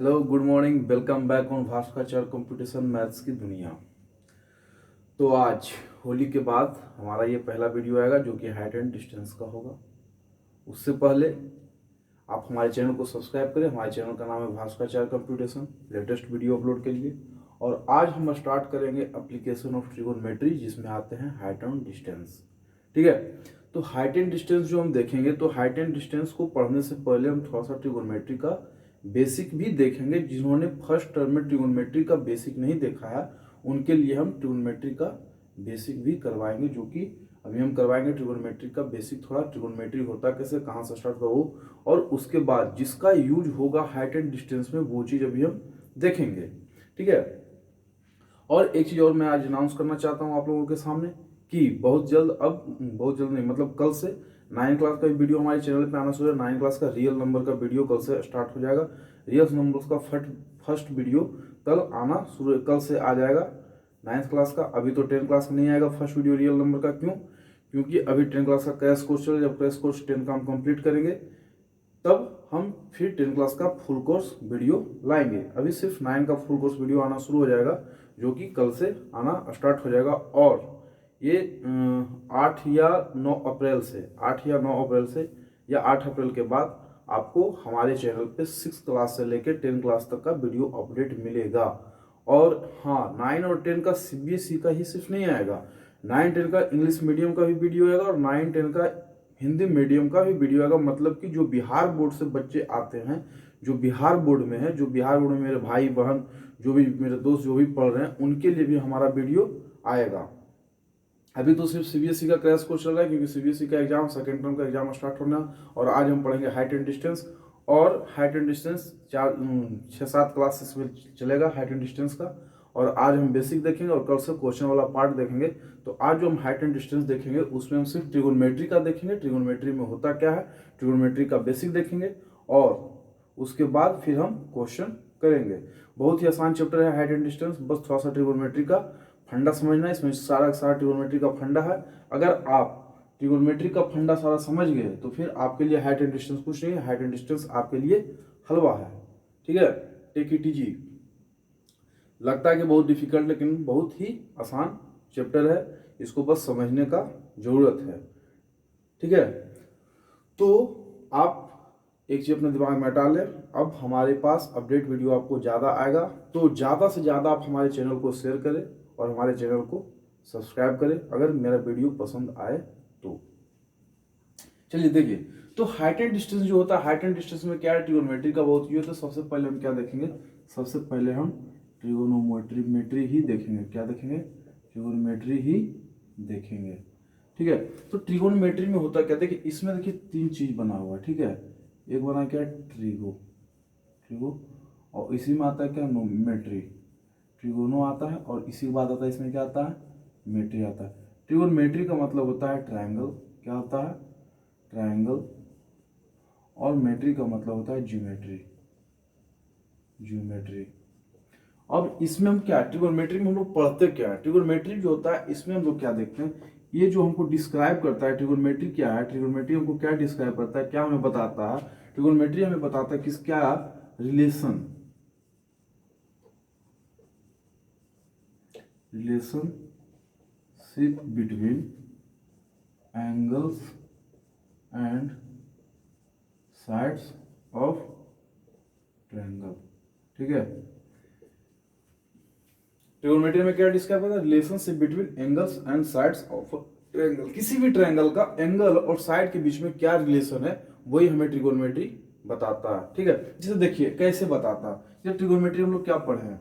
Hello good morning welcome back on Bhaskaracharya computation maths की दुनिया। तो आज होली के बाद हमारा ये पहला वीडियो आएगा जो कि हाइट एंड डिस्टेंस का होगा। उससे पहले आप हमारे चैनल को सब्सक्राइब करें। हमारे चैनल का नाम है Bhaskaracharya computation, latest video upload के लिए। और आज हम स्टार्ट करेंगे एप्लीकेशन ऑफ ट्रिगोनोमेट्री, जिसमें आते हैं हाइट एंड डिस्टेंस। ठीक है, तो हाइट एंड डिस्टेंस जो हम देखेंगे, तो हाइट एंड डिस्टेंस को पढ़ने से पहले हम थोड़ा सा ट्रिगोनोमेट्री का बेसिक भी देखेंगे। जिन्होंने फर्स्ट टर्म में ट्रिगोनोमेट्री का बेसिक नहीं देखा है उनके लिए हम ट्रिगोनोमेट्री का बेसिक भी करवाएंगे, जो कि अभी हम करवाएंगे। ट्रिगोनोमेट्री का बेसिक थोड़ा, ट्रिगोनोमेट्री होता कैसे, कहाँ से स्टार्ट हो, और उसके बाद जिसका यूज होगा हाइट एंड डिस्टेंस में वो चीज़ अभी हम देखेंगे। ठीक है, और एक चीज़ और मैं आज अनाउंस करना चाहता हूँ आप लोगों के सामने कि बहुत जल्द, अब बहुत जल्द नहीं मतलब कल से 9 क्लास का वीडियो हमारे चैनल पे आना शुरू है। 9 क्लास का रियल नंबर का वीडियो कल से स्टार्ट हो जाएगा। रियल नंबर्स का फर्स्ट वीडियो कल आना शुरू, कल से आ जाएगा 9th क्लास का। अभी तो 10 क्लास का नहीं आएगा फर्स्ट वीडियो रियल नंबर का। क्यों? क्योंकि अभी 10 क्लास का क्रैश कोर्स चल, जब क्रैश कोर्स 10 का हम कंप्लीट करेंगे तब हम फिर 10 क्लास का फुल कोर्स वीडियो लाएंगे। अभी सिर्फ 9 का फुल कोर्स वीडियो आना शुरू हो जाएगा, जो कि कल से आना स्टार्ट हो जाएगा। और ये 8 या 9 अप्रैल से, 8 या 9 अप्रैल से या 8 अप्रैल के बाद आपको हमारे चैनल पे 6 क्लास से लेकर 10 क्लास तक का वीडियो अपडेट मिलेगा। और हाँ, 9 और 10 का सीबीएसई का ही सिर्फ नहीं आएगा, 9 10 का इंग्लिश मीडियम का भी वीडियो आएगा और 9 10 का हिंदी मीडियम का भी वीडियो आएगा। मतलब कि जो बिहार बोर्ड से बच्चे आते हैं, जो बिहार बोर्ड में है, जो बिहार बोर्ड में मेरे भाई बहन, जो भी मेरे दोस्त जो भी पढ़ रहे हैं, उनके लिए भी हमारा वीडियो आएगा। अभी तो सिर्फ सीबीएसई का क्रैश कोर्स चल रहा है, क्योंकि सीबीएसई का एग्जाम, सेकेंड टर्म का एग्जाम स्टार्ट होना। और आज हम पढ़ेंगे हाइट एंड डिस्टेंस। और हाइट एंड डिस्टेंस 6-7 क्लासेस में चलेगा हाइट एंड डिस्टेंस का। और आज हम बेसिक देखेंगे और कल से क्वेश्चन वाला पार्ट देखेंगे। तो आज जो हम हाइट एंड डिस्टेंस देखेंगे उसमें हम सिर्फ ट्रिगोनोमेट्री का देखेंगे, ट्रिगोनोमेट्री में होता क्या है, ट्रिगोनोमेट्री का बेसिक देखेंगे। और उसके बाद फिर हम क्वेश्चन करेंगे। बहुत ही आसान चैप्टर है हाइट एंड डिस्टेंस, बस थोड़ा सा ट्रिगोनोमेट्री का फंडा समझना है। इसमें सारा सारा ट्रिगोनोमेट्री का फंडा है। अगर आप ट्रिगोनोमेट्री का फंडा सारा समझ गए तो फिर आपके लिए हाइट एंड डिस्टेंस कुछ नहीं है। हाइट एंड डिस्टेंस आपके लिए हलवा है। ठीक है, टेक इट इजी। लगता है कि बहुत डिफिकल्ट, लेकिन बहुत ही आसान चैप्टर है। इसको बस समझने का जरूरत है। ठीक है, तो आप एक चीज अपने दिमाग में हटा लें, अब हमारे पास अपडेट वीडियो आपको ज़्यादा आएगा। तो ज़्यादा से ज़्यादा आप हमारे चैनल को शेयर करें और हमारे चैनल को सब्सक्राइब करें अगर मेरा वीडियो पसंद आए तो। चलिए देखिए, तो हाइट एंड डिस्टेंस जो होता है, हाइट एंड डिस्टेंस में क्या है, ट्रिगोनोमेट्री का बहुत यूज होता है। सबसे पहले हम क्या देखेंगे, सबसे पहले हम ट्रिगोनोमेट्री ही देखेंगे। क्या देखेंगे? ट्रिगोनोमेट्री ही देखेंगे। ठीक है, तो ट्रिगोनोमेट्री में होता क्या, देखिए इसमें देखिए 3 चीज बना हुआ है। ठीक है, एक बना क्या, ट्रिगो, और इसी में आता है क्या, नोमेट्री। ट्रिगोनो आता है और इसी के बाद आता है, इसमें क्या आता है, मेट्री आता है। ट्रिगोनोमेट्री का मतलब होता है ट्रायंगल। क्या होता है? ट्रायंगल। और मेट्री का मतलब होता है ज्योमेट्री। अब इसमें हम क्या, ट्रिगोनोमेट्री में हम लोग पढ़ते क्या है, ट्रिगोनोमेट्री जो होता है इसमें हम लोग क्या देखते हैं, ये जो हमको डिस्क्राइब करता है ट्रिगोनोमेट्री क्या है, ट्रिगोनोमेट्री हमको क्या डिस्क्राइब करता है, क्या हमें बताता है, ट्रिगोनोमेट्री हमें बताता है किस क्या relationship between angles and sides of triangle. ठीक है, ट्रिगोनोमेट्री में क्या डिस्क्राइब करता है, relationship between angles and sides of triangle. किसी भी ट्रायंगल का एंगल और साइड के बीच में क्या रिलेशन है, वही हमें ट्रिगोनोमेट्री बताता है। ठीक है, जैसे देखिए कैसे बताता है। जब ट्रिगोनोमेट्री हम लोग क्या पढ़े हैं,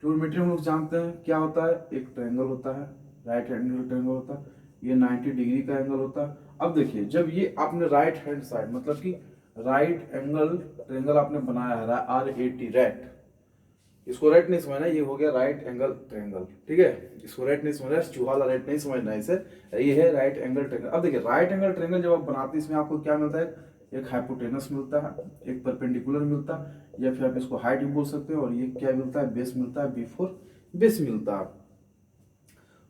ट्रिगोनोमेट्री हम लोग जानते हैं क्या होता है, एक ट्रायंगल होता है, राइट एंगल ट्रायंगल होता है, ये 90 डिग्री का एंगल होता है। अब देखिए, जब ये आपने राइट हैंड साइड मतलब कि राइट एंगल ट्रायंगल आपने बनाया है, R80 रैट, इसको राइट नहीं समझना, ये हो गया राइट एंगल ट्रायंगल। ठीक है, इसको राइट नहीं समझना, चूहा वाला राइट नहीं समझना इसे, ये है राइट एंगल ट्रायंगल। अब देखिए राइट एंगल ट्रायंगल जब आप बनाते हैं, इसमें आपको क्या मिलता है, एक हाइपोटेनस मिलता है, एक परपेंडिकुलर मिलता है, या फिर आप इसको हाइट भी बोल सकते हैं, और ये क्या मिलता है, बेस मिलता है, बिफोर बेस मिलता है।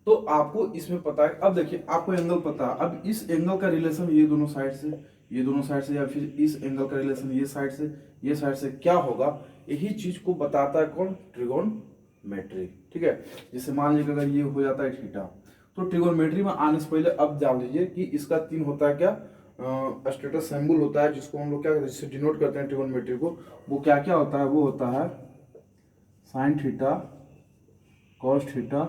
तो आपको इसमें पता है। अब देखिए आपको एंगल पता है, अब इस एंगल का रिलेशन ये दोनों साइड से, ये दोनों साइड से, या फिर इस एंगल का रिलेशन ये साइड से, ये साइड से क्या होगा, यही चीज को बताता है कौन, ट्रिगोनोमेट्री। ठीक है, जैसे मान लीजिए अगर ये हो जाता है थीटा, तो ट्रिगोनोमेट्री में आने से पहले अब जान लीजिए कि इसका 3 होता है क्या, स्टेटस सिंबल होता है, जिसको हम लोग क्या करते हैं, जिससे डिनोट करते हैं ट्रिगोनोमेट्री को। वो क्या क्या होता है, वो होता है साइन थीटा, कॉस थीटा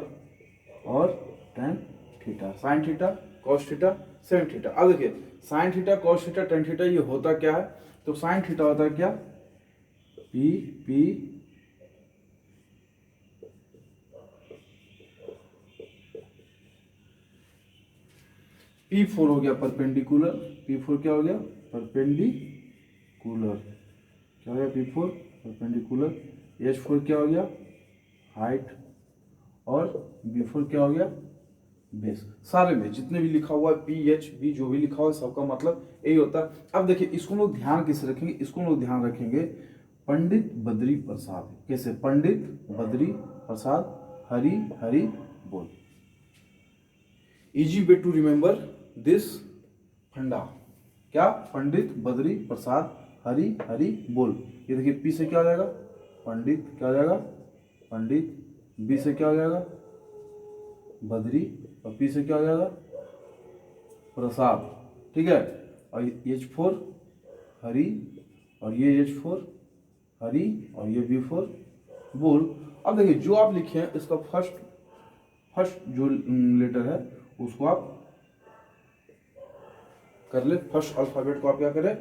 और tan theta. Sine theta, cos theta, Sen theta. अब देखिए sine theta, cos theta, tan theta, ये होता क्या है, तो साइन थीटा होता है क्या, पी पी P4 हो गया परपेंडिकुलर, P4 क्या हो गया, परपेंडिकुलर, क्या हो गया P4 परपेंडिकुलर, H4 क्या हो गया, हाइट, और B4 क्या हो गया, बेस। सारे में जितने भी लिखा हुआ है PHB जो भी लिखा हुआ है सबका मतलब यही होता है। अब देखिए इसको लोग ध्यान किससे रखेंगे, इसको लोग ध्यान रखेंगे पंडित बद्री प्रसाद। कैसे, पंडित बद्री प्रसाद हरि हरि बोल। Easy way to remember this funda, क्या, पंडित बद्री प्रसाद हरि हरि बोल। ये देखिए पी से क्या हो जाएगा, पंडित, क्या हो जाएगा, पंडित, बी से क्या हो जाएगा, बद्री, और पी से क्या हो जाएगा, प्रसाद। ठीक है, और H4 हरि, और ये H4 हरि, और ये B4 बोल। अब देखिए जो आप लिखे हैं इसका फर्स्ट जो लेटर है उसको आप कर ले, फर्स्ट अल्फाबेट को आप क्या करें,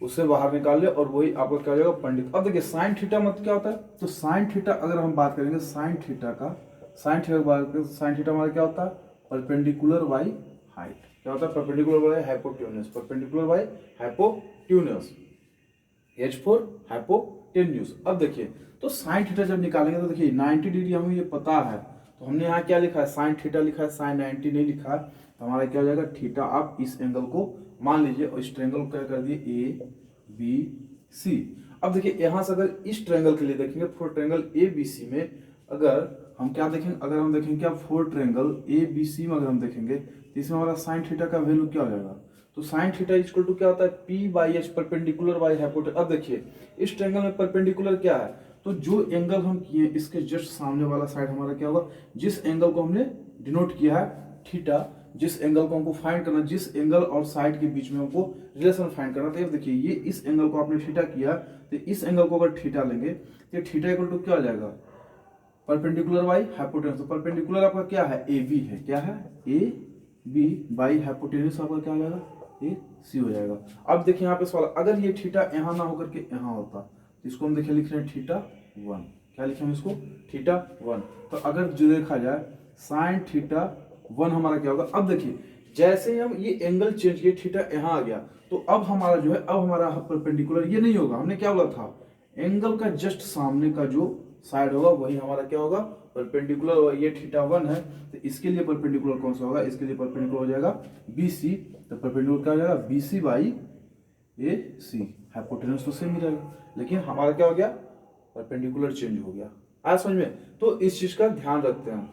उससे बाहर निकाल ले, और वही आपका क्या हो जाएगा, पंडित। अब देखिए साइन थीटा मत क्या होता है, तो साइन थीटा अगर हम बात करेंगे साइन थीटा का, साइन थीटा की बात करें, साइन थीटा हमारा क्या होता है, परपेंडिकुलर बाई हाइट। क्या होता है, perpendicular by hypotenuse, perpendicular by hypotenuse, H4 hypotenuse. अब देखिए तो साइन थीटा जब निकालेंगे तो देखिए 90 डिग्री हमें ये पता है, तो हमने यहाँ क्या लिखा है, साइन थीटा लिखा है, साइन 90 नहीं लिखा है, तो हमारा क्या हो जाएगा थीटा। आप इस एंगल को मान लीजिए और इस ट्रायंगल को क्या कर दिए ABC। अब देखिए यहाँ से अगर इस ट्रायंगल के लिए देखेंगे, फोर ट्रायंगल ABC में अगर हम क्या देखेंगे, अगर हम देखेंगे क्या, फोर ट्रायंगल ABC में अगर हम देखेंगे तो इसमें हमारा साइन थीटा का वैल्यू क्या हो जाएगा, तो साइन थीटा इक्वल टू क्या होता है, P by H, perpendicular by hypotenuse. अब देखिए इस ट्रायंगल में परपेंडिकुलर क्या है, तो जो एंगल हम किए इसके जस्ट सामने वाला साइड हमारा क्या होगा, जिस एंगल को हमने डिनोट किया है थीटा, जिस एंगल को हमको फाइंड करना, जिस एंगल और साइड के बीच में हमको रिलेशन फाइंड करना, तो देखिए ये इस एंगल को आपने थीटा किया, तो इस एंगल को अगर थीटा लेंगे तो थीटा इक्वल टू क्या हो जाएगा, परपेंडिकुलर बाई हाइपोटेन्यूज। तो परपेंडिकुलर आपका क्या है, AB है, क्या है, AB बाई हाइपोटेन्यूज आपका क्या हो जाएगा, AC हो जाएगा। अब देखिए यहाँ पे सवाल, अगर ये थीटा यहाँ ना होकर के यहाँ होता तो इसको हम देखिए लिख रहे हैं θ1, क्या लिखे हम इसको, θ1। तो अगर जो देखा जाए साइन θ1 हमारा क्या होगा। अब देखिए जैसे ही हम ये एंगल चेंज किए, थीटा यहाँ आ गया, तो अब हमारा जो है, अब हमारा परपेंडिकुलर ये नहीं होगा, हमने क्या बोला था, एंगल का जस्ट सामने का जो साइड होगा वही हमारा क्या होगा, परपेंडिकुलर। ये θ1 है, तो इसके लिए परपेंडिकुलर कौन सा होगा, इसके लिए परपेंडिकुलर हो जाएगा BC। तो परपेंडिकुलर क्या हो जाएगा, BC बाई AC। हाइपोटेन्यूज तो सेम ही रहेगा, लेकिन हमारा क्या हो गया, परपेंडिकुलर चेंज हो गया। आज समझ में, तो इस चीज का ध्यान रखते हैं।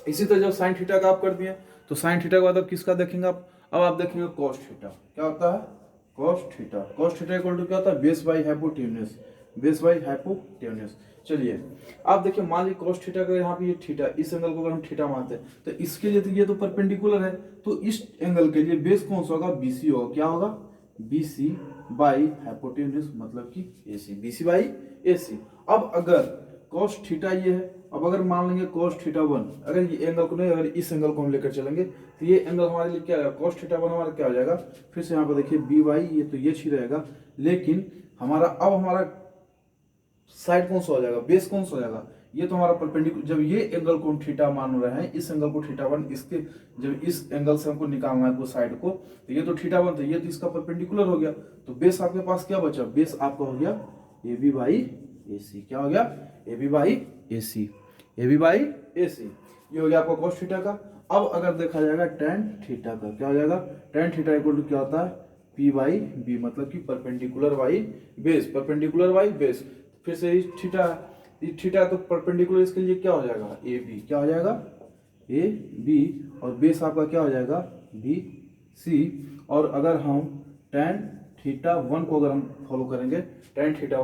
इसी तरह जब साइन थीटा का आप कर दिए, तो साइन थीटा के बाद अब किसका देखेंगे आप, अब आप देखेंगे कॉस थीटा। क्या होता है, cos theta, cos theta equal to क्या होता है, base by hypotenuse, base by hypotenuse. चलिए आप देखिए, मान लीजिए कॉस थीटा का यहाँ पे ये थीटा, इस एंगल को अगर हम थीटा मानते हैं तो इसके लिए तो ये तो परपेंडिकुलर है, तो इस एंगल के लिए बेस कौन सा होगा, BC होगा। क्या होगा, BC बाई हाइपोटेन्यूज, मतलब कि AC, BC बाई AC। अब अगर कॉस थीटा ये है, अब अगर मान लेंगे cos θ1, अगर ये एंगल को नहीं, अगर इस एंगल को हम लेकर चलेंगे तो ये एंगल हमारे लिए क्या है, cos θ1 हमारा क्या हो जाएगा, फिर से यहाँ पर देखिए B बाई, ये तो ये ही रहेगा, लेकिन हमारा अब हमारा साइड कौन सा हो जाएगा, बेस कौन सा हो जाएगा, ये तो हमारा परपेंडिकुलर। जब ये एंगल को हम थीटा मान रहे हैं, इस एंगल को θ1, इसके जब इस एंगल से हमको निकालना है साइड को, तो ये तो θ1, तो ये तो इसका परपेंडिकुलर हो गया, तो बेस आपके पास क्या बचा, बेस आपका हो गया AB बाई AC। क्या हो गया, AB by AC, AB by AC। ये हो गया आपका cos थीटा का। अब अगर देखा जाएगा tan थीटा का, क्या हो जाएगा, tan थीटा इक्वल टू क्या होता है, P बाई B, मतलब कि perpendicular by base, perpendicular by base. फिर से थीटा, थीटा तो परपेंडिकुलर, इसके लिए क्या हो जाएगा, AB। क्या हो जाएगा, AB, और बेस आपका क्या हो जाएगा, BC। और अगर हम tan थीटा वन को अगर हम फॉलो करेंगे, टेन थीटा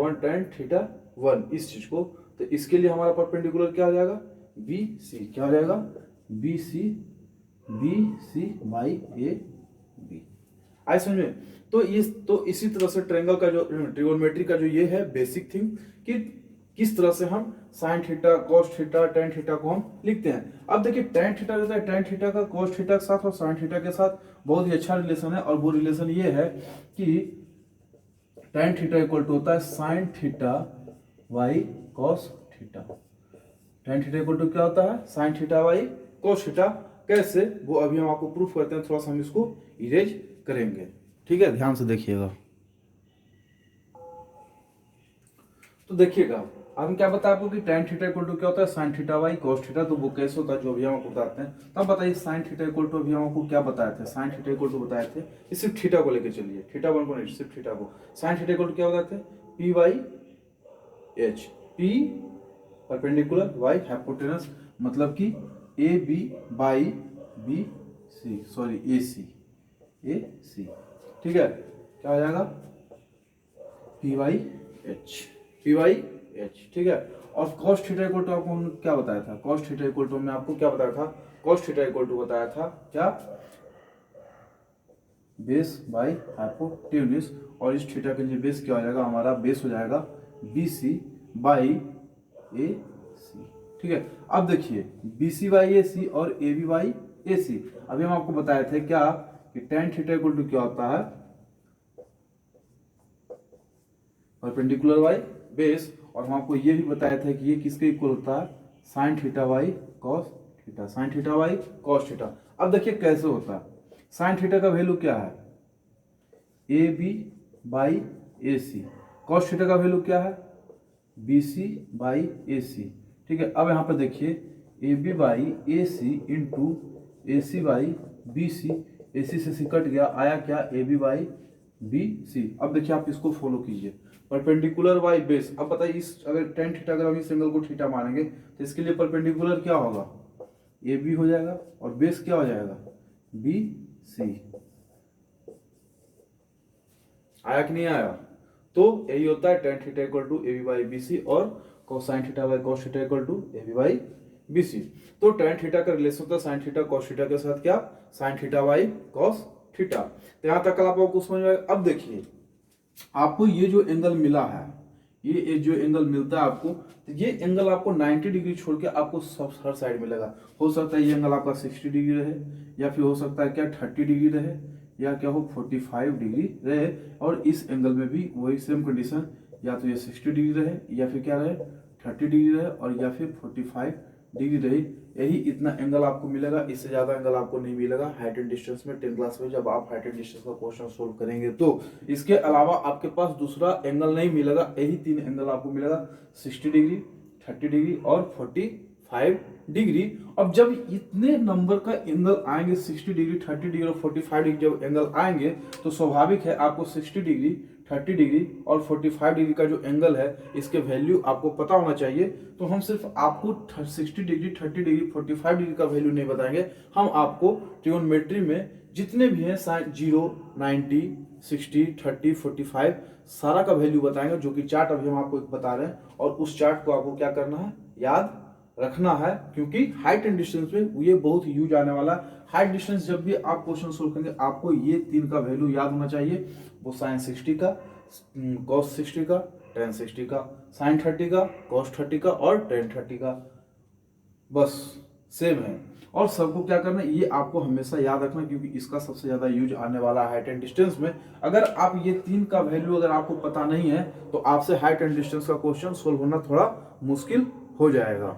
वन इस चीज को, तो इसके लिए हमारा परपेंडिकुलर क्या हो जाएगा, बी सी, क्या हो जाएगा, B C by A B. आई समझ में? तो इसी तरह से ट्रायंगल का जो ट्रिगोनोमेट्री का जो ये है बेसिक थिंग कि किस तरह से हम sine theta, cos theta, tan theta को हम लिखते हैं। अब देखिए टेन थीटा रहता है, टेन थीटा का कॉस थीटा के साथ और साइन थीटा के साथ बहुत ही अच्छा रिलेशन है, और वो रिलेशन ये है कि टेन थीटा इक्वल टू होता है sine theta by cos theta. Tan theta equal to क्या होता है, sine theta by cos theta. कैसे, वो अभी हम आपको प्रूफ करते हैं, थोड़ा सा हम इसको इरेज करेंगे, ठीक है, ध्यान से देखिएगा। तो देखिएगा अब हम क्या बताया आपको कि टेन थीटा इक्वल टू क्या होता है, sine theta by cos theta. तो वो कैसे होता है जो अभी हम आपको बताते हैं। तब बताइए साइन थीटा इक्वल टू अभी हम आपको क्या बताए थे, साइन थीटा इक्वल टू बताए थे, ये सिर्फ थीटा को लेके चलिए, थीटा वन को नहीं, सिर्फ थीटा को। साइन थीटा इक्वल टू क्या बताते हैं, P by H, P perpendicular, Y hypotenuse, मतलब कि A B by B C, sorry A C, ठीक है, क्या हो जाएगा, पी बाई एच, ठीक है। और कॉस थीटा इक्वल टू आपको हमने क्या बताया था, कॉस थीटा इक्वल टू हमने आपको क्या बताया था, कॉस थीटा इक्वल टू बताया था क्या, बेस बाई हाइपोटेन्यूज, और इस थीटा के लिए बेस क्या हो जाएगा, हमारा बेस हो जाएगा B C by A C, ठीक है। अब देखिए बी सी बाई ए सी और ए बी बाई ए सी, अभी हम आपको बताए थे क्या कि टेन थीटा इक्वल टू क्या होता है, परपेंडिकुलर बाई बेस, और हम आपको ये भी बताया था कि ये किसके इक्वल होता है, sine theta by cos theta, sign theta by cos theta. अब देखिए कैसे होता है, साइन थीटा का वैल्यू क्या है, A B by A C, cos theta का वैल्यू क्या है, B C by A C, ठीक है। अब यहाँ पर देखिए A B by A C into A C by B C, A C से सी कट गया, आया क्या, A B by B C. अब देखिए आप इसको फॉलो कीजिए, परपेंडिकुलर बाई बेस। अब बताइए इस अगर टेन थीटा अगर हम इस एंगल को थीटा मानेंगे तो इसके लिए परपेंडिकुलर क्या होगा, ए बी हो जाएगा, और बेस क्या हो जाएगा, बी सी। आया कि नहीं आया? तो यही होता है tan theta equal to A B by B C, और cosine theta by cos theta equal to A B by B C. तो टेन थीटा का रिलेशन होता है साइन थीटा कॉस थीटा के साथ क्या, sign theta by cos theta. तो यहां तक कल आपको समझ में आएगा। अब देखिए आपको ये जो एंगल मिला है, ये जो एंगल मिलता है आपको, तो ये एंगल आपको 90 डिग्री छोड़ के आपको सब हर साइड मिलेगा। हो सकता है ये एंगल आपका 60 डिग्री रहे, या फिर हो सकता है क्या 30 डिग्री रहे, या क्या हो 45 डिग्री रहे, और इस एंगल में भी वही सेम कंडीशन, या तो ये 60 डिग्री रहे, या फिर क्या रहे 30 डिग्री रहे, और या फिर 45 डिग्री रहे। यही इतना एंगल आपको मिलेगा, इससे ज्यादा एंगल आपको नहीं मिलेगा हाइट एंड डिस्टेंस में 10 क्लास में जब आप हाइट एंड डिस्टेंस का क्वेश्चन सोल्व करेंगे। तो इसके अलावा आपके पास दूसरा एंगल नहीं मिलेगा, यही तीन एंगल आपको मिलेगा, 60 डिग्री, 30 डिग्री और 45 डिग्री। अब जब इतने नंबर का एंगल आएंगे, 60 डिग्री, 30 डिग्री और 45 डिग्री जब एंगल आएंगे, तो स्वाभाविक है आपको 60 डिग्री, 30 डिग्री और 45 डिग्री का जो एंगल है इसके वैल्यू आपको पता होना चाहिए। तो हम सिर्फ आपको 60 डिग्री, 30 डिग्री, 45 डिग्री का वैल्यू नहीं बताएंगे, हम आपको ट्रिगोनोमेट्री में जितने भी हैं साइन 0, 90, 60, 30, 45 सारा का वैल्यू बताएंगे, जो कि चार्ट अभी हम आपको बता रहे हैं। और उस चार्ट को आपको क्या करना है, याद रखना है, क्योंकि हाइट एंड डिस्टेंस में ये बहुत यूज आने वाला है। हाइट डिस्टेंस जब भी आप क्वेश्चन सोल्व करेंगे आपको ये तीन का वैल्यू याद होना चाहिए, वो साइन 60 का, कॉस 60 का, टेन 60 का, साइन 30 का, कॉस 30 का और टेन 30 का, बस सेम है। और सबको क्या करना है, ये आपको हमेशा याद रखना, क्योंकि इसका सबसे ज्यादा यूज आने वाला है हाइट एंड डिस्टेंस में। अगर आप ये तीन का वैल्यू अगर आपको पता नहीं है तो आपसे हाइट एंड डिस्टेंस का क्वेश्चन सोल्व होना थोड़ा मुश्किल हो जाएगा।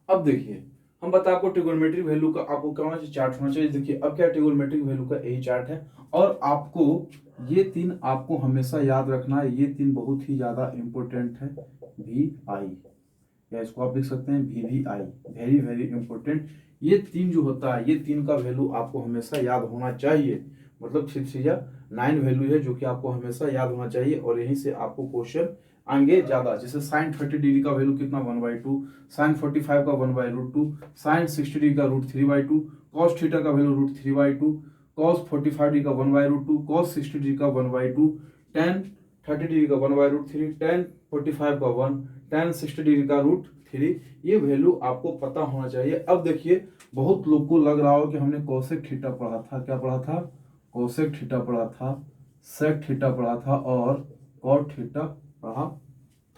अब देखिए हम बता आपको ट्रिगोनोमेट्रिक वैल्यू का आपको क्या होना चाहिए, चार्ट होना चाहिए। देखिए अब क्या ट्रिगोनोमेट्रिक वैल्यू का यही चार्ट है, और आपको ये तीन आपको हमेशा याद रखना है। ये तीन बहुत ही ज्यादा इंपॉर्टेंट है, वी आई, या इसको आप लिख सकते हैं V V I, very very important. ये तीन जो होता है, ये तीन का वैल्यू आपको हमेशा याद होना चाहिए। मतलब 6 या 9 वैल्यू है जो कि आपको हमेशा याद होना चाहिए, और यहीं से आपको क्वेश्चन आएंगे ज्यादा। जैसे साइन 30 डिग्री का वैल्यू कितना 1/2, साइन 45 का 1/√2, साइन 60 डिग्री का √3/2, कॉस थीटा का वैल्यू √3/2, cos 45 डिग्री का 1/√2, cos 60 डिग्री का 1/2, tan 30 डिग्री का 1/√3, tan 45 का 1, tan 60 डिग्री का √3। ये वैल्यू आपको पता होना चाहिए। अब देखिए बहुत लोग को लग रहा हो कि हमने कोसेक थीटा पढ़ा था, क्या पढ़ा था, कोसेक थीटा पढ़ा था, सेक थीटा पढ़ा था और कॉट थीटा पढ़ा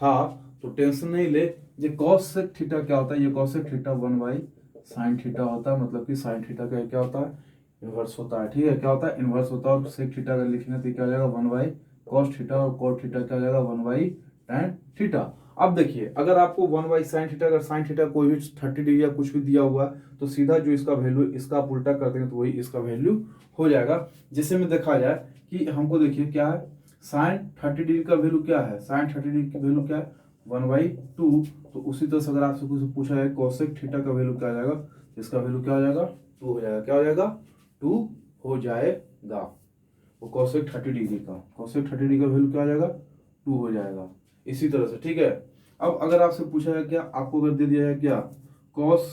था। तो टेंशन नहीं ले, ये कोसेक थीटा क्या होता है, ये कोसेक थीटा 1/sin थीटा होता है, मतलब कि sin थीटा का क्या होता है, इनवर्स होता है। ठीक है, क्या होता है, इनवर्स होता है। और सेक थीटा अगर लिखेंगे तो क्या हो जाएगा 1/cos थीटा, और cot थीटा क्या हो जाएगा 1/tan थीटा। अब देखिए अगर आपको 1/sin थीटा, अगर sin थीटा कोई भी 30 डिग्री या कुछ भी दिया हुआ तो सीधा जो इसका वैल्यू इसका आप उल्टा कर देंगे तो वही इसका वैल्यू हो जाएगा। जिससे में देखा जाए कि हमको देखिए क्या है, sin 30 डिग्री का वैल्यू क्या है, sin 30 डिग्री की वैल्यू क्या है 1/2। तो उसी तरह से अगर आपसे कुछ पूछा है कोसेक थीटा का वैल्यू क्या आ जाएगा, इसका वैल्यू क्या हो जाएगा 2 हो जाएगा, क्या हो जाएगा 2 हो जाएगा। वो कोसेक 30 डिग्री का, कोसेक 30 डिग्री का वैल्यू क्या आ जाएगा 2 हो जाएगा। इसी तरह से ठीक है। अब अगर आपसे पूछा है क्या, आपको अगर दे दिया है क्या cos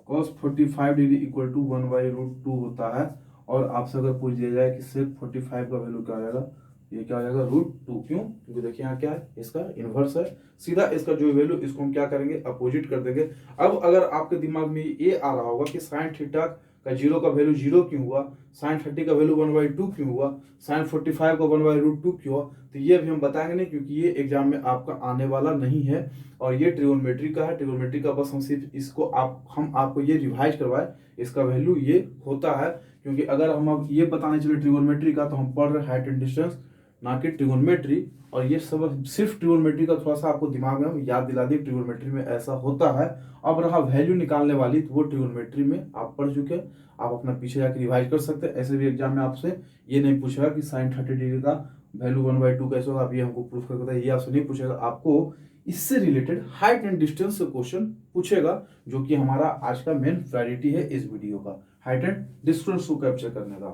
45 डिग्री इक्वल टू 1/√2 होता है, और आपसे अगर पूछ दिया जाए कि सेक 45 का वैल्यू क्या आ जाएगा, ये क्या हो जाएगा √2। क्यों, क्योंकि देखिए यहाँ क्या है, इसका इनवर्स है। सीधा इसका जो वैल्यू इसको हम क्या करेंगे, अपोजिट कर देंगे। अब अगर आपके दिमाग में ये आ रहा होगा कि sin थीटा का 0 का वैल्यू 0 क्यों हुआ, sin 30 का वैल्यू 1/2 क्यों हुआ, sin 45 का 1/√2 क्यों हुआ, तो ये भी हम बताएंगे नहीं, क्योंकि ये एग्जाम में आपका आने वाला नहीं है। और ये ट्रिगोनोमेट्री का है, ट्रिगोनोमेट्री का बस हम सिर्फ इसको हम आपको ये रिवाइज करवाए, इसका वैल्यू ये होता है। क्योंकि अगर हम अब ये बताने चले ट्रिगोनोमेट्री का तो हम पढ़ रहे हाइट एंड डिस्टेंस, ना कि ट्रिगोनोमेट्री। और ये सब सिर्फ ट्रिगोनोमेट्री का थोड़ा सा आपको दिमाग में हम याद दिला दिए, ट्रिगोनोमेट्री में ऐसा होता है। अब रहा वैल्यू निकालने वाली, तो वो ट्रिगोनोमेट्री में आप पढ़ चुके हैं, आप अपना पीछे जाकर रिवाइज कर सकते हैं। ऐसे भी एग्जाम में आपसे ये नहीं पूछेगा कि sin 30 डिग्री का वैल्यू 1/2 कैसे होगा, आप ये हमको प्रूफ करके बताइए, ये आपसे नहीं पूछेगा। आपको इससे रिलेटेड हाइट एंड डिस्टेंस से क्वेश्चन पूछेगा, जो कि हमारा आज का मेन प्रायोरिटी है इस वीडियो का, हाइट एंड डिस्टेंस को कैप्चर करने का।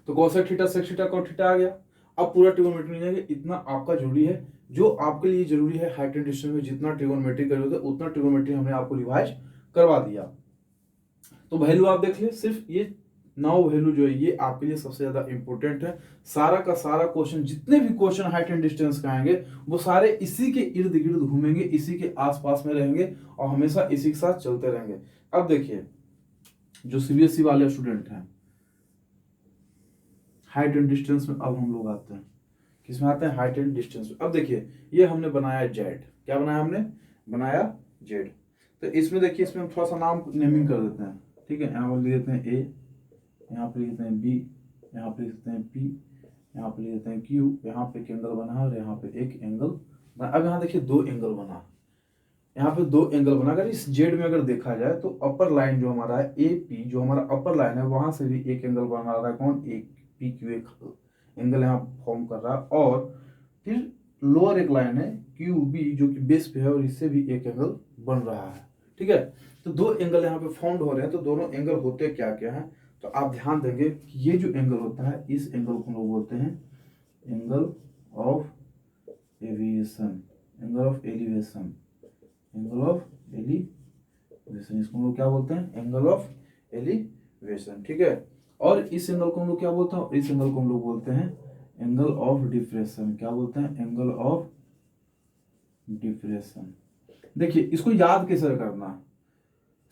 तो cosec theta, sec theta, cot theta आ गया। अब पूरा ट्रिगोनोमेट्री नहीं जाएगा, इतना आपका जरूरी है। जो आपके लिए जरूरी है हाइट एंड डिस्टेंस में जितना ट्रिगोनोमेट्री का जरूरत है, उतना ट्रिगोनोमेट्री हमने आपको रिवाइज करवा दिया। तो वैल्यू आप देख लिए, सिर्फ ये 9 वैल्यू जो है ये आपके लिए सबसे ज्यादा इंपॉर्टेंट है। सारा का सारा क्वेश्चन, जितने भी क्वेश्चन हाइट एंड डिस्टेंस का आएंगे वो सारे इसी के इर्द गिर्द घूमेंगे, इसी के आसपास में रहेंगे और हमेशा इसी के साथ चलते रहेंगे। अब देखिए जो सीबीएसई वाले स्टूडेंट हैं, हाइट एंड डिस्टेंस में अब हम लोग आते हैं, किसमें आते हैं, हाइट एंड डिस्टेंस में। अब देखिए ये हमने बनाया जेड, क्या बनाया हमने, बनाया जेड। तो इसमें देखिए इसमें हम थोड़ा सा नाम नेमिंग कर देते हैं। ठीक है, यहाँ पर लिख देते हैं ए, यहाँ पे लिख देते हैं बी, यहाँ पे लिख देते हैं पी, यहाँ पे लिख देते हैं क्यू। यहाँ पे एक एंगल बना और यहाँ पे एक एंगल बना। अब यहाँ देखिए 2 एंगल बना, यहाँ पे 2 एंगल बना। अगर इस जेड में अगर देखा जाए तो अपर लाइन जो हमारा है ए पी, जो हमारा अपर लाइन है वहां से भी एक एंगल बना रहा है, कौन, एक पी क्यू, एक एंगल यहाँ फॉर्म कर रहा है। और फिर लोअर एक लाइन है क्यू बी जो कि बेस पे है, और इससे भी एक एंगल बन रहा है। ठीक है, तो 2 एंगल यहाँ पे फॉर्म्ड हो रहे हैं। तो दोनों एंगल होते क्या क्या है, तो आप ध्यान देंगे कि ये जो एंगल होता है, इस एंगल को हम लोग बोलते हैं angle of aviation, angle of elevation, angle of elevation. इसको हम लोग क्या बोलते हैं, एंगल ऑफ एलिवेशन। ठीक है, और इस एंगल को हम लोग क्या बोलते हैं, इस एंगल को हम लोग बोलते हैं एंगल ऑफ डिप्रेशन। क्या बोलते हैं, एंगल ऑफ डिप्रेशन। देखिए इसको याद कैसे करना है,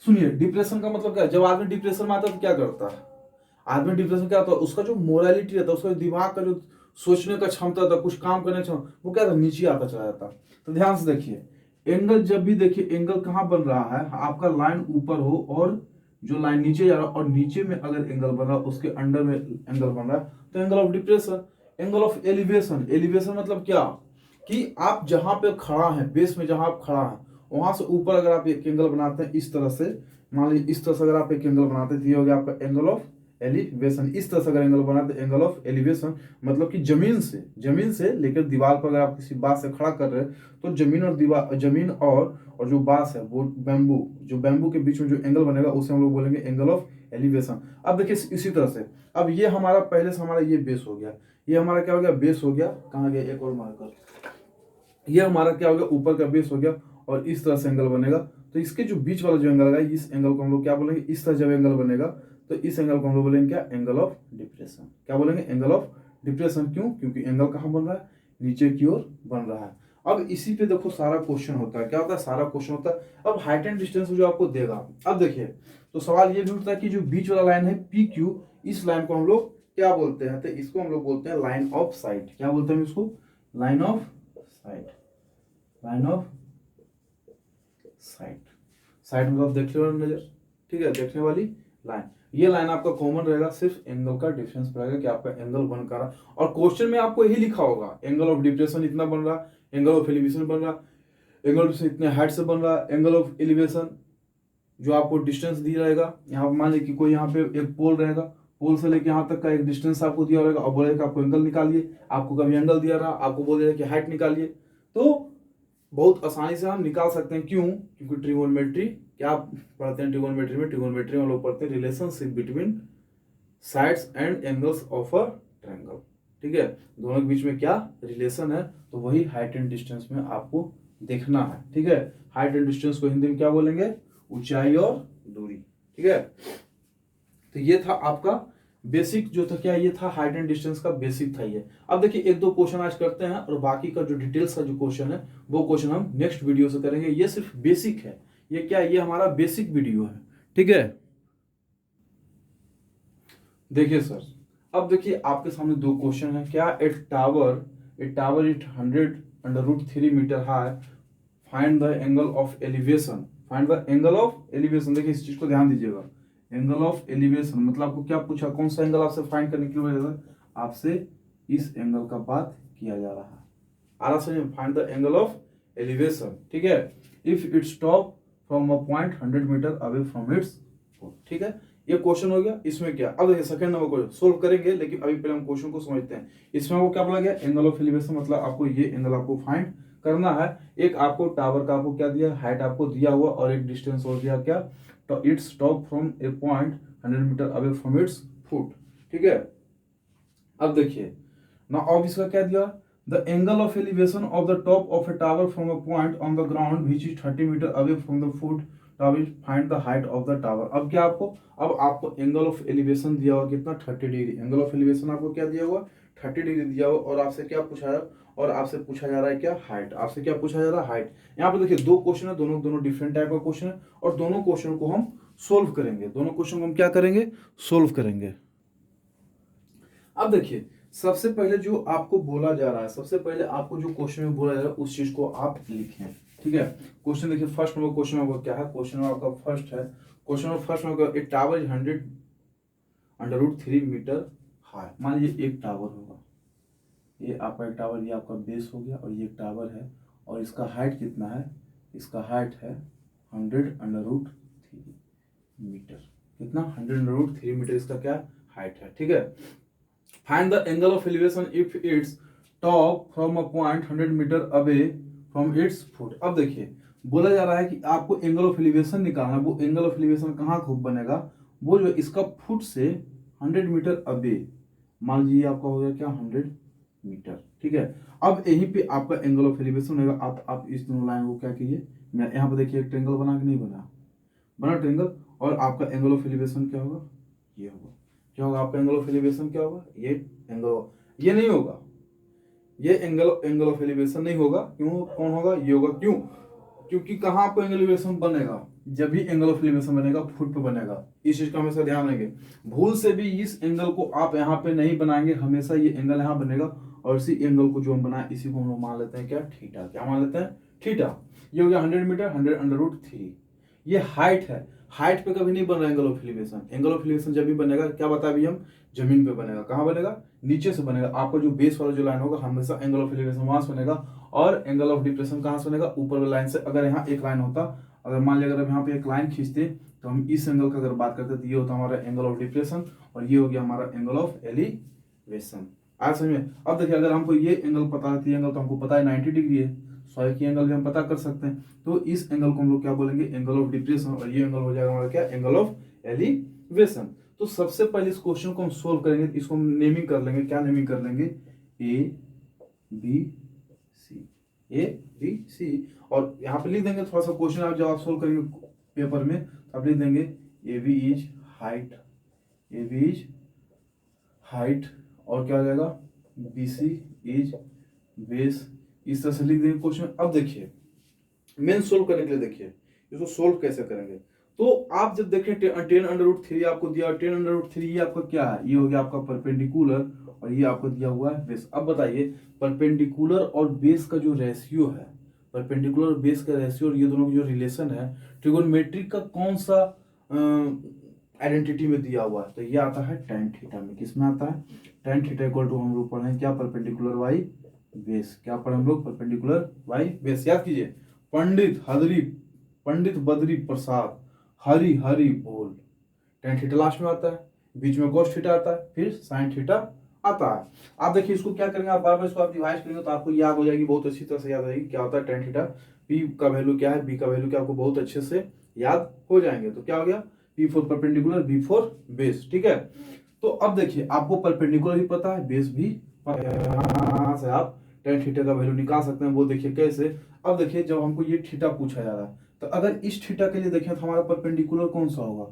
सुनिए। डिप्रेशन का मतलब क्या है, जब आदमी डिप्रेशन में आता है तो क्या करता है, आदमी डिप्रेशन क्या होता है, उसका जो मोरालिटी रहता है, उसका दिमाग का जो सोचने का क्षमता था, कुछ काम करने का क्षमता, वो क्या था, नीचे आता चला जाता। तो ध्यान से देखिए, एंगल जब भी देखिए, एंगल कहाँ बन रहा है, आपका लाइन ऊपर हो और जो लाइन नीचे जा रहा है, और नीचे में अगर एंगल बन रहा है उसके अंडर में एंगल बन रहा है, तो angle of depression. Angle of elevation, elevation मतलब क्या, कि आप जहां पे खड़ा है, बेस में जहां आप खड़ा है वहां से ऊपर अगर आप एक एंगल बनाते हैं इस तरह से, मान लीजिए इस तरह से अगर आप एक एंगल बनाते हैं तो ये हो गया आपका एंगल ऑफ एलिवेशन। इस तरह से अगर एंगल बनाते हैं एंगल ऑफ एलिवेशन, मतलब कि जमीन से लेकर दीवार पर अगर आप किसी बात से खड़ा कर रहे हैं तो जमीन और दीवार, जमीन और जो बास है वो बैम्बू के बीच में जो एंगल बनेगा उसे हम लोग बोलेंगे एंगल ऑफ एलिवेशन। अब देखिए इसी तरह से, अब ये हमारा पहले से हमारा ये बेस हो गया, ये हमारा क्या हो गया, बेस हो गया। कहाँ गया, एक और मार्कर, ये हमारा क्या हो गया, ऊपर का बेस हो गया। और इस तरह से एंगल बनेगा, तो इसके जो बीच वाला जो एंगल है, इस एंगल को हम लोग क्या बोलेंगे, इस तरह जब एंगल बनेगा तो इस एंगल को हम लोग बोलेंगे क्या, एंगल ऑफ डिप्रेशन। क्या बोलेंगे, एंगल ऑफ डिप्रेशन। क्यों, क्योंकि एंगल कहाँ बन रहा है, नीचे की ओर बन रहा है। अब इसी पे देखो सारा क्वेश्चन होता है, क्या होता है, सारा क्वेश्चन होता है। अब हाइट एंड डिस्टेंस जो आपको देगा, अब देखिए तो सवाल ये भी उठता है कि जो बीच वाला लाइन है पी क्यू, इस लाइन को हम लोग क्या बोलते हैं, तो इसको हम लोग बोलते हैं लाइन ऑफ साइट। क्या बोलते हैं इसको, line of site. Line of site, site मतलब देखने वाली नजर, ठीक है, देखने वाली लाइन। ये लाइन आपका कॉमन रहेगा, सिर्फ एंगल का डिफरेंस पड़ेगा कि आपका एंगल बन कर रहा, और क्वेश्चन में आपको यही लिखा होगा, एंगल ऑफ डिप्रेशन इतना बन रहा, एंगल ऑफ एलिवेशन बन रहा, एंगल ऑफ इतने हाइट से बन रहा, एंगल ऑफ एलिवेशन जो आपको डिस्टेंस दिया रहेगा। यहाँ मान लीजिए कि कोई यहाँ पे एक पोल रहेगा, पोल से लेके यहाँ तक का एक डिस्टेंस आपको दिया रहेगा, और बोलेगा आपको एंगल निकालिए, आपको कभी एंगल दिया रहा, आपको बोलेगा कि हाइट निकालिए, तो बहुत आसानी से हम निकाल सकते हैं। क्यों, क्योंकि ट्रिगोनोमेट्री क्या पढ़ते हैं, ट्रिगोनोमेट्री में, ट्रिगोनोमेट्री में हम लोग पढ़ते हैं relationship between sides and angles of a triangle, ठीक है, दोनों के बीच में क्या रिलेशन है, तो वही हाइट एंड डिस्टेंस में आपको देखना है, ठीक है। हाइट एंड डिस्टेंस को हिंदी में क्या बोलेंगे, ऊंचाई और दूरी, ठीक है। तो ये था आपका बेसिक जो था, क्या ये था हाइट एंड डिस्टेंस का बेसिक था ये। अब देखिए एक दो क्वेश्चन आज करते हैं, और बाकी का जो डिटेल्स का जो क्वेश्चन है वो क्वेश्चन हम नेक्स्ट वीडियो से करेंगे। ये सिर्फ बेसिक है, ये क्या, ये हमारा बेसिक वीडियो है, ठीक है। देखिए सर, अब देखिए आपके सामने दो क्वेश्चन है, क्या, a tower it 100√3 metre high, find the angle of elevation, find the angle of elevation. देखिए इस चीज को ध्यान दीजिएगा, एंगल ऑफ एलिवेशन मतलब आपको क्या पूछा, कौन सा एंगल आपसे फाइंड करने के लिए, आपसे इस एंगल का बात किया जा रहा है, आ रहा समझ, find the angle of elevation, ठीक है, if it stop from a point 100 metre away from its, ठीक है। ये क्वेश्चन हो गया। इसमें क्या, अब देखिए सेकंड नंबर को सोल्व करेंगे, लेकिन अभी पहले हम क्वेश्चन को समझते हैं। इसमें आपको क्या बोला गया, एंगल ऑफ एलिवेशन मतलब आपको ये एंगल आपको फाइंड करना है। एक आपको टावर का आपको क्या दिया, हाइट आपको दिया हुआ, और एक डिस्टेंस और दिया क्या, तो its stop from a point 100 metre away from its foot, ठीक है। अब देखिए ना, अब इसका क्या दिया, the angle of elevation of the top of a tower from a point on the ground which is 30 metre away from the foot, find the height of the tower. अब क्या आपको, अब आपको एंगल ऑफ एलिवेशन दिया हुआ कितना, 30 degree. Angle of elevation आपको क्या दिया हुआ, 30 डिग्री दिया हुआ, और आपसे क्या पूछा है, और आपसे पूछा जा रहा है क्या, हाइट। आपसे क्या पूछा जा रहा है, हाइट। यहाँ पे देखिए दो क्वेश्चन है, दोनों दोनों डिफरेंट टाइप का क्वेश्चन है, और दोनों क्वेश्चन को हम सोल्व करेंगे, दोनों क्वेश्चन को हम क्या करेंगे, सोल्व करेंगे। अब देखिए सबसे पहले जो आपको बोला जा रहा है, सबसे पहले आपको जो क्वेश्चन में बोला जा रहा है उस चीज को आप लिखें, ठीक है। क्वेश्चन देखिए, फर्स्ट नंबर क्वेश्चन आपका क्या है, क्वेश्चन आपका फर्स्ट है, क्वेश्चन फर्स्ट में ए टावर 100√3 मीटर हाई। मान लीजिए एक टावर होगा, ये आपका एक टावर, ये आपका बेस हो गया, और ये एक टावर है, और इसका हाइट कितना है, इसका हाइट है 100√3 मीटर। कितना, 100√3 मीटर इसका क्या हाइट है, ठीक है। Find the angle of elevation if its top from a point 100 metre away from its foot. अब देखिए बोला जा रहा है कि आपको एंगल ऑफ एलिवेशन निकालना, वो एंगल ऑफ एलिवेशन कहाँ खूब बनेगा, वो जो इसका फुट से 100 मीटर अवे, मान लीजिए आपका हो गया क्या, 100 मीटर, ठीक है। अब यहीं पे आपका एंगल ऑफ एलिवेशन होगा। आप इस दोनों लाइन को क्या कीजिए, मैं यहाँ पे देखिए एक ट्रेंगल बना कि नहीं बना ट्रेंगल, और आपका एंगल ऑफ एलिवेशन क्या होगा, ये होगा। क्या होगा आपका एंगल ऑफ एलिवेशन, क्या होगा, ये एंगल, ये नहीं होगा, ये एंगल ऑफ एलिवेशन नहीं होगा। क्यों, कौन होगा, ये होगा। क्यों, क्योंकि कहाँ आपको एंगल एलिवेशन बनेगा, जब भी एंगल ऑफ एलिवेशन बनेगा फुट पे बनेगा। इस चीज का हमेशा ध्यान रखेंगे, भूल से भी इस एंगल को आप यहाँ पे नहीं बनाएंगे, हमेशा ये एंगल यहाँ बनेगा, और इसी एंगल को जो हम बनाए इसी को हम लोग मान लेते हैं क्या, थीटा। क्या मान लेते हैं, थीटा। ये हो गया 100 मीटर, 100√3। ये हाइट है, हाइट पे कभी नहीं बन रहा angle of elevation. Angle of elevation जब भी बनेगा, क्या बता अभी हम, जमीन पे बनेगा। कहाँ बनेगा, नीचे से बनेगा। आपका जो बेस वाला जो लाइन होगा हमेशा एंगल ऑफ एलिवेशन वहां से बनेगा, और एंगल ऑफ डिप्रेशन कहाँ से बनेगा, ऊपर वाली लाइन से। अगर यहाँ एक लाइन होता, अगर मान लिया अगर यहाँ पे एक लाइन खींचते, तो हम इस एंगल का अगर बात करते तो ये होता हमारा एंगल ऑफ डिप्रेशन, और ये हो गया हमारा एंगल ऑफ एलिवेशन। आज समझ में। अब देखिए अगर हमको ये एंगल पता है, एंगल तो हमको पता है 90 डिग्री है, 100 की एंगल भी हम पता कर सकते हैं, तो इस एंगल को हम लोग क्या बोलेंगे, एंगल ऑफ डिप्रेशन, और ये एंगल हो जाएगा हमारा क्या, एंगल ऑफ एलिवेशन। तो सबसे पहले इस क्वेश्चन को हम सोल्व करेंगे, इसको हम नेमिंग कर लेंगे। क्या नेमिंग कर लेंगे, A B C, A B C, और यहाँ पे लिख देंगे थोड़ा सा क्वेश्चन, आप जब आप सोल्व करेंगे पेपर में तो आप लिख देंगे A B is height A B is height, और क्या हो जाएगा, बी सी इज बेस। इस तरह से लिख देंगे क्वेश्चन। अब देखिए मेन सोल्व करने के लिए देखिए इसको सोल्व कैसे करेंगे। तो आप जब देखें 10√3 आपको दिया, 10√3 ये आपका क्या है, ये हो गया आपका परपेंडिकुलर, और ये आपको दिया हुआ है बेस। अब बताइए परपेंडिकुलर और बेस का जो रेशियो है, परपेंडिकुलर और बेस का रेशियो और ये दोनों का जो रिलेशन है ट्रिगोनोमेट्री का कौन सा आइडेंटिटी में दिया हुआ है, तो ये आता है tan थीटा में। किस में आता है, tan थीटा इक्वल टू हम लोग पढ़े क्या, परपेंडिकुलर वाई बेस। क्या पढ़े हम लोग, परपेंडिकुलर वाई बेस। याद कीजिए पंडित बद्री प्रसाद हरि हरि बोल, tan थीटा लास्ट में आता है, बीच में cos थीटा आता है, फिर sin थीटा आता है। आप देखिए इसको क्या करेंगे, आप बार बार इसको आप डिवाइड करेंगे तो आपको याद हो जाएगी, बहुत अच्छी तरह से याद हो जाएगी क्या होता है tan थीटा। P का वैल्यू क्या है, B का वैल्यू क्या, आपको बहुत अच्छे से याद हो जाएंगे। तो क्या हो गया, P for perpendicular, B for base. ठीक है, तो अब देखिए आपको परपेंडिकुलर भी पता है, बेस भी पता है, यहाँ से आप tan थीटा का वैल्यू निकाल सकते हैं। वो देखिए कैसे, अब देखिए जब हमको ये थीटा पूछा जा रहा है तो अगर इस थीटा के लिए देखें तो हमारा परपेंडिकुलर कौन सा होगा,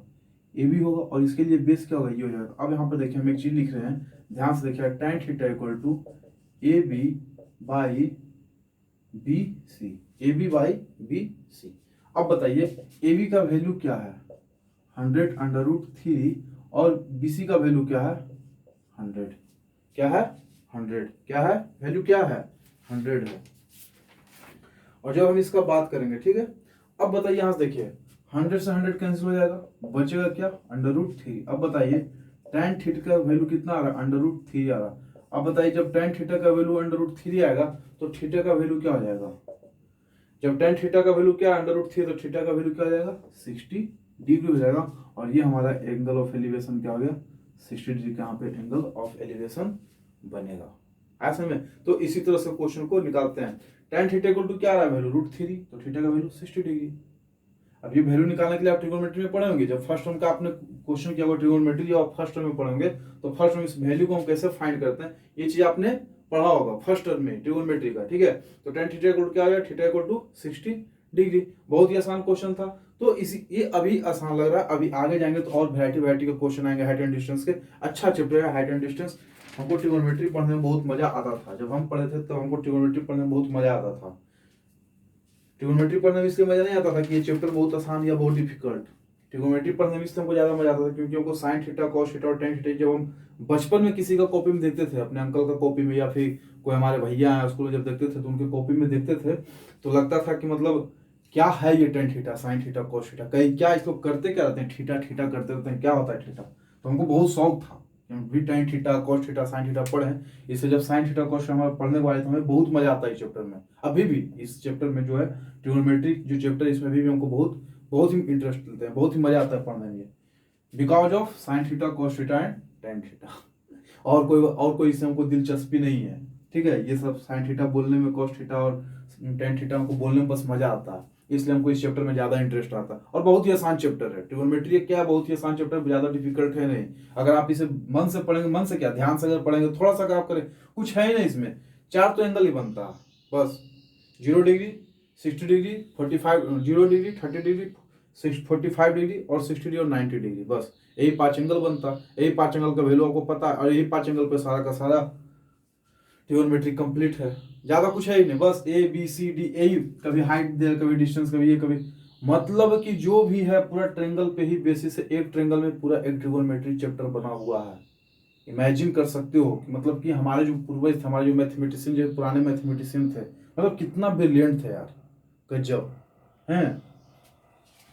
ए बी होगा, और इसके लिए बेस क्या होगा, ये हो जाएगा। अब यहाँ पर देखिए हम एक चीज लिख रहे हैं, ध्यान से देखिए tan theta equal to A B by B C, A B by B C. अब बताइए ए बी का वैल्यू क्या है 100√3 और बी सी का वैल्यू क्या है 100, क्या है 100, क्या है वैल्यू क्या है 100 है। और जब हम इसका बात करेंगे, ठीक है, अब बताइए यहां से देखिए 100 से 100 कैंसिल हो जाएगा, बचेगा क्या √3। अब बताइए tan थीटा का वैल्यू कितना आ रहा है, √3 आ रहा। अब बताइए जब tan थीटा का वैल्यू √3 आएगा तो थीटा का वैल्यू क्या हो जाएगा, जब tan थीटा का वैल्यू क्या है √3 तो थीटा का वैल्यू क्या हो जाएगा 60 डिग्री हो जाएगा। और ये हमारा एंगल ऑफ एलिवेशन क्या हो गया 60 डिग्री का, यहाँ पे एंगल ऑफ एलिवेशन बनेगा। ऐसे में तो इसी तरह से क्वेश्चन को निकालते हैं। tan थीटा इक्वल टू क्या आ रहा है वैल्यू √3, तो थीटा का वैल्यू 60 डिग्री। अब ये वैल्यू निकालने के लिए आप ट्रिगोनोमेट्री में पढ़े होंगे, जब फर्स्ट टर्म का आपने क्वेश्चन किया हुआ ट्रिगोनोमेट्री, जब आप फर्स्ट टर्म में पढ़ेंगे तो फर्स्ट टर्म इस वैल्यू को हम कैसे फाइंड करते हैं ये चीज आपने पढ़ा होगा फर्स्ट टर्म में ट्रिगोनोमेट्री का। ठीक है, तो tan थीटा इक्वल टू क्या आ गया, थीटा इक्वल टू 60 डिग्री। बहुत ही आसान क्वेश्चन था। तो इसी ये अभी आसान लग रहा है, अभी आगे जाएंगे तो और वैरायटी के क्वेश्चन आएंगे हाइट एंड डिस्टेंस के। अच्छा चैप्टर है हाइट एंड डिस्टेंस। हमको ट्रिगोनोमेट्री पढ़ने में बहुत मजा आता था, जब हम पढ़े थे तो हमको ट्रिगोनोमेट्री पढ़ने में बहुत मजा आता था। ट्रिगोनोमेट्री पढ़ने में इसलिए मजा नहीं आता था कि ये चैप्टर बहुत आसान या बहुत डिफिकल्ट, ट्रिगोनोमेट्री पढ़ने में इसलिए हमको ज्यादा मजा आता था क्योंकि हमको साइन थीटा कॉस थीटा और tan थीटा जब हम बचपन में किसी का कॉपी में देखते थे, अपने अंकल का कॉपी में या फिर कोई हमारे भैया हैं स्कूल में जब देखते थे तो उनके कॉपी में देखते थे तो लगता था कि मतलब क्या है ये tan theta sine theta cos theta, कहीं क्या इसको करते क्या रहते हैं, थीटा थीटा करते रहते हैं, क्या होता है थीटा। तो हमको बहुत शौक था भी tan theta cos theta sine theta पढ़े। इससे जब साइन थीटा कॉस हमारे पढ़ने वाले तो हमें बहुत मजा आता है इस चैप्टर में। अभी भी इस चैप्टर में जो है ट्रिगोनोमेट्री जो चैप्टर इसमें भी हमको बहुत बहुत ही इंटरेस्ट लेते हैं, बहुत ही मजा आता है पढ़ने में, because of sine theta cos theta and tan theta. और कोई इससे हमको दिलचस्पी नहीं है। ठीक है, ये सब साइन थीटा बोलने में कॉस थीटा और tan थीटा हमको बोलने में बस मजा आता है, इसलिए हमको इस चैप्टर में ज्यादा इंटरेस्ट आता है। और बहुत ही आसान चैप्टर है ट्रिगोनोमेट्री, क्या बहुत ही आसान चैप्टर, ज्यादा डिफिकल्ट है नहीं। अगर आप इसे मन से पढ़ेंगे, मन से क्या ध्यान से अगर पढ़ेंगे, थोड़ा सा अगर आप करें, कुछ है ही नहीं इसमें, 4 तो एंगल ही बनता है बस, 0 degree 60 degree 45 0 degree 30 degree 45 degree और 60 डिग्री और 90 डिग्री, बस यही 5 एंगल बनता है। यही 5 एंगल का वैल्यू आपको पता है और यही 5 एंगल पे सारा का सारा ट्रिगोनोमेट्री कंप्लीट है। ज्यादा कुछ है ही नहीं, बस ए बी सी डी यही, कभी हाइट दे कभी डिस्टेंस कभी ये कभी, मतलब कि जो भी है पूरा ट्रायंगल पे ही बेसिस है। एक ट्रायंगल में पूरा एक ट्रिगोनोमेट्री चैप्टर बना हुआ है। इमेजिन कर सकते हो कि मतलब कि हमारे जो पूर्वज थे, हमारे जो मैथमेटिशियन, जो पुराने मैथमेटिशियन थे, मतलब कितना ब्रिलियंट थे यार, गजब है।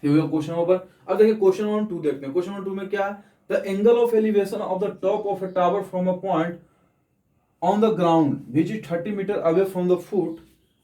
क्वेश्चन नंबर, अब देखिए क्वेश्चन नंबर 2 देखते हैं। क्वेश्चन नंबर 2 में क्या है, the angle of elevation of the top of a tower from a point on the ground which is 30 meter away from the foot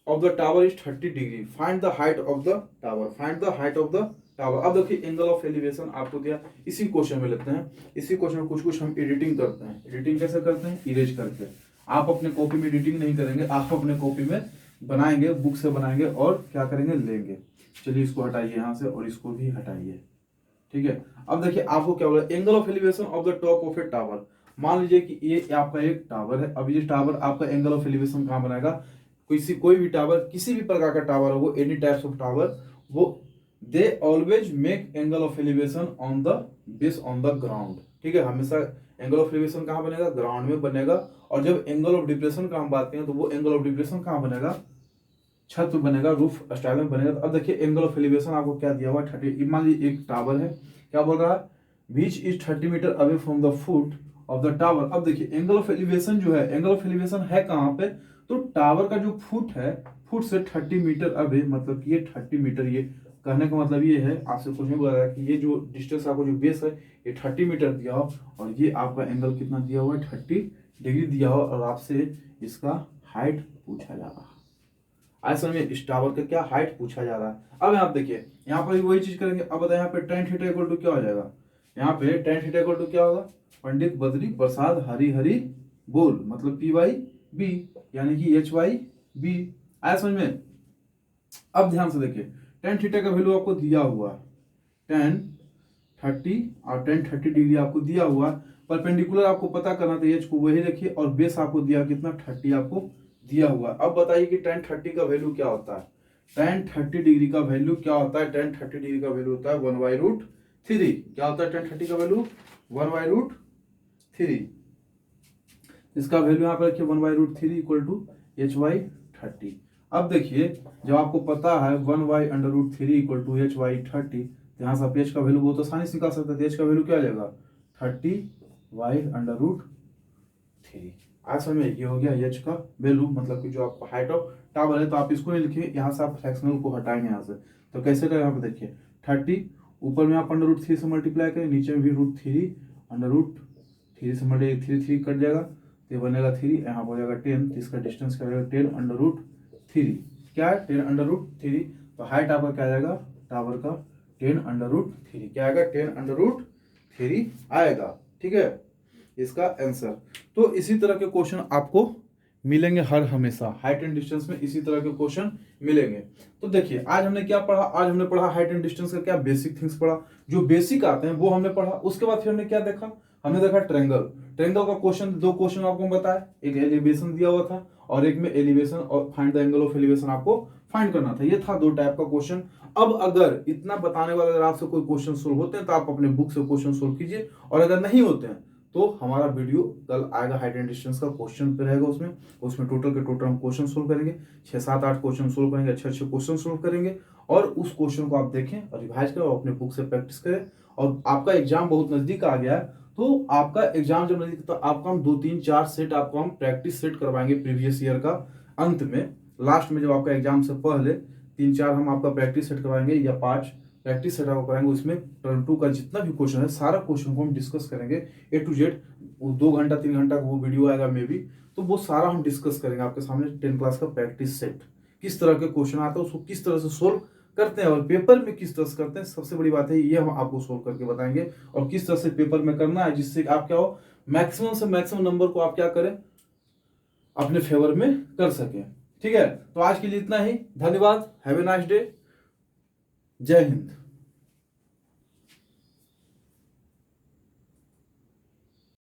of the tower is 30 degree. Find the height of the tower. Find the height of the tower. अब देखिए angle of elevation आपको दिया, इसी question में लेते हैं। इसी question में कुछ कुछ हम एडिटिंग करते हैं। एडिटिंग कैसे करते हैं, इरेज करके। आप अपने कॉपी में एडिटिंग नहीं करेंगे, आप अपने कॉपी में बनाएंगे, बुक से बनाएंगे और क्या करेंगे, लेंगे। चलिए इसको हटाइए यहाँ से और इसको भी हटाइए। ठीक है, अब देखिए आपको क्या बोला, angle of elevation of the top of a tower. मान लीजिए कि ये आपका एक टावर है। अब ये टावर आपका एंगल ऑफ एलिवेशन कहां बनाएगा, कोई भी टावर, किसी भी प्रकार का टावर हो, वो एनी टाइप्स ऑफ टावर, वो they always make angle of elevation on the base on the ground. ठीक है, हमेशा एंगल ऑफ एलिवेशन कहाँ बनेगा, ग्राउंड में बनेगा। और जब एंगल ऑफ डिप्रेशन का हम बात करें तो वो एंगल ऑफ डिप्रेशन कहाँ बनेगा, छत पे बनेगा, रूफ स्टाइल में बनेगा। तो अब देखिए एंगल ऑफ एलिवेशन आपको क्या दिया हुआ है 30। मान लीजिए एक टावर है, क्या बोल रहा है, which is 30 metre away from the foot of the tower. अब देखिए एंगल ऑफ एलिवेशन जो है, एंगल ऑफ एलिवेशन है कहाँ पे, तो टावर का जो फुट है, फुट से 30 मीटर अवे, मतलब कि ये 30 मीटर, ये कहने का मतलब ये है, आपसे कुछ नहीं बोला रहा कि ये जो डिस्टेंस आपको जो बेस है ये 30 मीटर दिया हो और ये आपका एंगल कितना दिया हुआ है 30 डिग्री दिया हो और आपसे इसका हाइट पूछा जा रहा है। आज समय इस टावर का क्या हाइट पूछा जा रहा है। अब यहाँ देखिए, यहाँ पर वही चीज करेंगे। अब बताए यहाँ पे tan थीटा इक्वल टू क्या हो जाएगा, यहाँ पे tan थीटा इक्वल टू क्या होगा, पंडित बद्री प्रसाद हरी हरी बोल, मतलब पी वाई बी, यानी कि एच वाई बी। आया समझ में। अब ध्यान से देखिए tan थीटा का वैल्यू आपको दिया हुआ है tan 30 और tan 30 डिग्री आपको दिया हुआ। परपेंडिकुलर आपको पता करना था एच को, वही रखिए। और बेस आपको दिया कितना 30 आपको दिया हुआ। अब बताइए कि tan 30 का वैल्यू क्या होता है, tan 30 डिग्री का वैल्यू क्या होता है, tan 30 डिग्री का वैल्यू होता है 1/√3। क्या होता है tan 30 का वैल्यू 1/√3। इसका वैल्यू यहाँ पर रखिए 1/√3 इक्वल टू HY30। अब देखिए जब आपको पता है 1/√3 इक्वल टू HY30, तो यहाँ से आप एच का वैल्यू बहुत आसानी से निकाल सकते हैं। एच का वैल्यू क्या आ जाएगा 30/√3। आज समझ में, ये हो गया एच का वैल्यू, मतलब कि जो आपका हाइट ऑफ टावर है। तो आप इसको नहीं लिखिए, यहाँ से आप फ्रैक्शनल को हटाएंगे यहाँ से। तो कैसे करें, यहाँ पे देखिए 30 ऊपर में आप √3 से मल्टीप्लाई करें, नीचे में भी √3 से मल्टीप्लाई, 3 कट जाएगा तो ये बनेगा 3, यहाँ हो जाएगा 10। तो इसका डिस्टेंस क्या रहेगा 10√3। क्या है 10√3। तो हाइट आपका क्या आएगा टावर का 10√3, क्या आएगा 10√3 आएगा। ठीक है, इसका आंसर। तो इसी तरह के क्वेश्चन आपको मिलेंगे हर हमेशा हाइट एंड डिस्टेंस में, इसी तरह के क्वेश्चन मिलेंगे। तो देखिए आज हमने क्या पढ़ा, आज हमने पढ़ा हाइट एंड डिस्टेंस का क्या बेसिक थिंग्स पढ़ा, जो बेसिक आते हैं वो हमने पढ़ा। उसके बाद फिर हमने क्या देखा, हमने देखा ट्रायंगल। ट्रायंगल का क्वेश्चन, दो क्वेश्चन आपको बताया, एक एलिवेशन दिया हुआ था और एक में एलिवेशन और find the angle of elevation आपको फाइंड करना था। ये था दो टाइप का क्वेश्चन। अब अगर इतना बताने वाले अगर आपसे कोई क्वेश्चन सोल्व होते हैं तो आप अपने बुक से क्वेश्चन सोल्व कीजिए, और अगर नहीं होते हैं तो हमारा वीडियो कल आएगा हाइट एंड डिस्टेंस का क्वेश्चन पे रहेगा। उसमें टोटल के टोटल हम क्वेश्चन सोल्व करेंगे, 6-7-8 क्वेश्चन सोल्व करेंगे, अच्छे क्वेश्चन सोल्व करेंगे। और उस क्वेश्चन को आप देखें और रिवाइज करें और अपने बुक से प्रैक्टिस करें। और आपका एग्जाम बहुत नजदीक आ गया है, तो आपका एग्जाम जब नजदीक, तो आपका हम 2-3-4 सेट आपको हम प्रैक्टिस सेट करवाएंगे प्रीवियस ईयर का। अंत में लास्ट में जब आपका एग्जाम से पहले 3-4 हम आपका प्रैक्टिस सेट करवाएंगे या 5 प्रैक्टिस सेट आपको कराएंगे। उसमें टर्म 2 का जितना भी क्वेश्चन है सारा क्वेश्चन को हम डिस्कस करेंगे A to Z। 2 घंटा 3 घंटा का वो वीडियो आएगा मे बी, तो वो सारा हम डिस्कस करेंगे आपके सामने। 10 क्लास का प्रैक्टिस सेट, किस तरह के क्वेश्चन आते हैं उसको किस तरह से सोल्व करते हैं और पेपर में किस तरह से करते हैं, सबसे बड़ी बात है ये हम आपको सोल्व करके बताएंगे। और किस तरह से पेपर में करना है जिससे आप क्या हो, मैक्सिमम से मैक्सिमम नंबर को आप क्या करें, अपने फेवर में कर सके। ठीक है, तो आज के लिए इतना ही। धन्यवाद, हैव ए नाइस डे, जय हिंद।